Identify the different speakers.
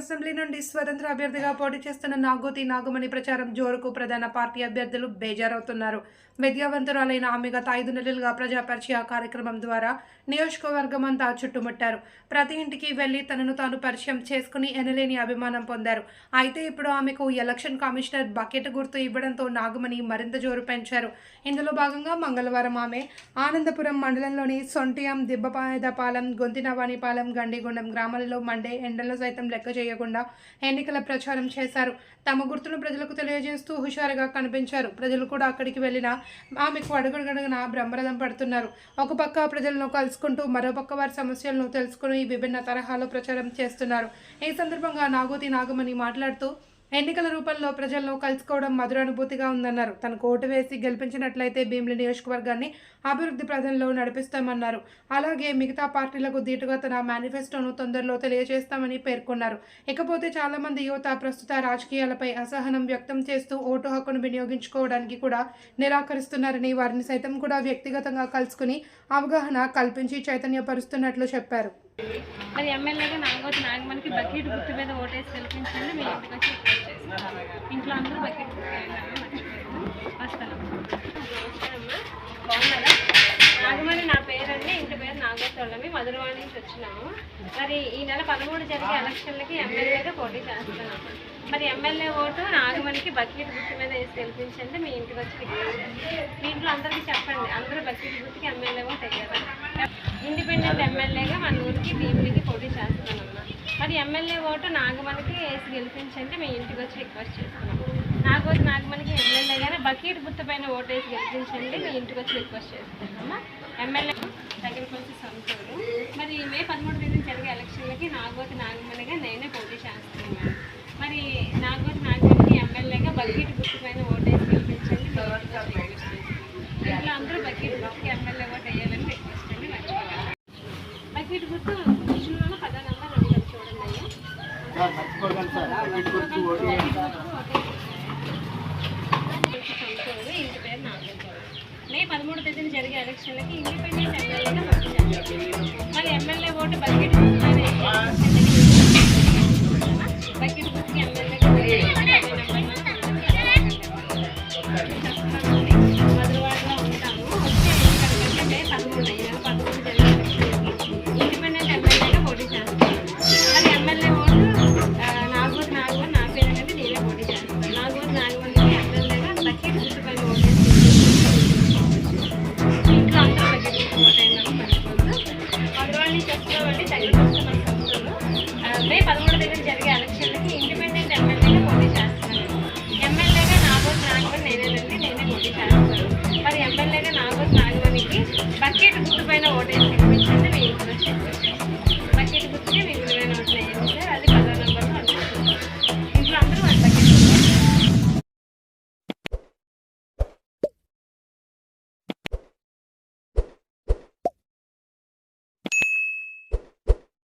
Speaker 1: Assembly నుండి స్వతంత్ర అభ్యర్థిగా పోటీ చేస్తున్న నాగోతి నాగమణి ప్రచారం జోరుకు ప్రధాన పార్టీ అభ్యర్థులు బేజారవుతున్నారు. విద్యావంతురాలైన ఆమె గత 5 నెలలుగా ప్రజా పరిచయ కార్యక్రమం ద్వారా నియోజకవర్గం అంతా చుట్టుముట్టారు. ప్రతి ఇంటికి వెళ్లి తనను తాను పరిచయం చేసుకుని ఎనలేని అభిమానం పొందారు. అయితే ఇప్పుడు ఆమెకు ఎలక్షన్ కమిషనర్ బకెట్ గుర్తు ఇవ్వడంతో నాగమణి మరింత జోరు పెంచారు. ఇందులో భాగంగా మంగళవారం ఆమె ఆనందపురం మండలంలోని సొంటియం, దిబ్బపాయదపాలెం, గొంతినవానిపాలెం, గండిగుండం గ్రామాలలో మండే ఎండల్లో సైతం లెక్క చేయకుండా ఎన్నికల ప్రచారం చేశారు. తమ గుర్తును ప్రజలకు తెలియజేస్తూ హుషారుగా కనిపించారు. ప్రజలు కూడా అక్కడికి వెళ్ళిన ఆమెకు అడుగడుగున బ్రహ్మరథం పడుతున్నారు. ఒక పక్క ప్రజలను కలుసుకుంటూ మరోపక్క వారి సమస్యలను తెలుసుకుని విభిన్న తరహాలో ప్రచారం చేస్తున్నారు. ఈ సందర్భంగా నాగోతి నాగమణి మాట్లాడుతూ ఎన్నికల రూపంలో ప్రజలను కలుసుకోవడం మధుర అనుభూతిగా ఉందన్నారు. తనకు ఓటు వేసి గెలిపించినట్లయితే భీమిలి నియోజకవర్గాన్ని అభివృద్ధి ప్రదంలో నడిపిస్తామన్నారు. అలాగే మిగతా పార్టీలకు ధీటుగా తన మేనిఫెస్టోను తొందరలో తెలియజేస్తామని పేర్కొన్నారు. ఇకపోతే చాలా మంది యువత ప్రస్తుత రాజకీయాలపై అసహనం వ్యక్తం చేస్తూ ఓటు హక్కును వినియోగించుకోవడానికి కూడా నిరాకరిస్తున్నారని, వారిని సైతం కూడా వ్యక్తిగతంగా కలుసుకుని అవగాహన కల్పించి చైతన్యపరుస్తున్నట్లు చెప్పారు.
Speaker 2: మరి ఎమ్మెల్యేగా నాగోతి నాగమణికి బకెట్ గుర్తు మీద ఓటేసి గెలిపించండి. మీ ఇంటికి వచ్చి ఇంట్లో అందరూ బకెట్ వస్తాను. బాగున్నారా? నాగమణి నా పేరండి. ఇంటి పేరు నాగోతి వాళ్ళమి. మధురవాణి నుంచి వచ్చినాము. మరి ఈ నెల 13 జరిగే ఎలక్షన్లకి ఎమ్మెల్యేగా పోటీ చేస్తున్నాము. మరి ఎమ్మెల్యే ఓటు నాగమణికి బకెట్ గుర్తు మీద వేసి గెలిపించండి. మీ ఇంటికి వచ్చి మీ ఇంట్లో అందరికీ చెప్పండి. అందరూ బకెట్ గుర్తుకి ఎమ్మెల్యే ఓటు వేయాలి. ఇండిపెండెంట్ ఎమ్మెల్యేగా మన ఊరికి భీమిలికి పోటీ చేస్తున్నామన్నా. మరి ఎమ్మెల్యే ఓటు నాగమణికి వేసి గెలిపించండి. మీ ఇంటికి వచ్చి రిక్వెస్ట్ చేస్తున్నాము. నాగమణికి ఎమ్మెల్యేగానే బకెట్ గుర్తు పైన ఓటు వేసి గెలిపించండి. మీ ఇంటికి వచ్చి రిక్వెస్ట్ చేస్తున్నామా. ఎమ్మెల్యే దగ్గరికి వచ్చి సంతోడు. మరి మే 13 తేదీ జరిగే ఎలక్షన్లకి నాగోతి నాగమణిగా నేనే పోటీ చేస్తున్నాను. మరి నాగోతి నాగమణికి ఎమ్మెల్యేగా బకెట్ గుర్తు పైన ఓటు వేసి గెలిపించండి. మీ ఇంటికి వచ్చి రిక్వెస్ట్ చేస్తున్నాను. ఇంట్లో అందరూ బకెట్ గుర్తుకి ఎమ్మెల్యే ఓటు వేయాలని రిక్వెస్ట్ అండి. బకెట్ గుర్తు మిషన్లోనూ 10 నెంబర్ ఉంటుంది చూడండి అయ్యా. ఇంటి పేరు నాగోతి. మే 13 తేదీన జరిగే ఎలక్షన్లకి ఇండిపెండెంట్ ఎమ్మెల్యేగా పోటీ చేస్తారు. మరి ఎమ్మెల్యే ఓటు బకెట్ గుర్తు పైన బకెట్ గుర్తుకి ఎమ్మెల్యేగా మధురవాడలో ఉంటాము. వచ్చే ఎన్నికలకంటే మే 13 జరిగే ఇండిపెండెంట్ ఎమ్మెల్యేగా పోటీ చేస్తాను. మరి ఎమ్మెల్యే ఓటు నాగోతి నాగమణి నా పేరు అనేది నేనే పోటీ చేస్తాను. నాగోతి నాగమణికి ఎమ్మెల్యేగా బకెట్ గుర్తు పైన ఓటు ఇంట్లో అందరూ బకెట్ గుర్తు ఓటు అయినా మర్చిపోద్దు. మధురవాణి చెప్తామండి దగ్గర వస్తున్న సంస్థలు. మే 13 తేదీన జరిగే ఎలక్షన్లకి ఇండిపెండెంట్ ఎమ్మెల్యేగా పోటీ చేస్తాను. ఎమ్మెల్యేగా నాగోతి నాగమణి నేనే పోటీ చేస్తాను. మరి ఎమ్మెల్యేగా నాగోతి నాగమణికి బకెట్ గుర్తు పైన ఓటు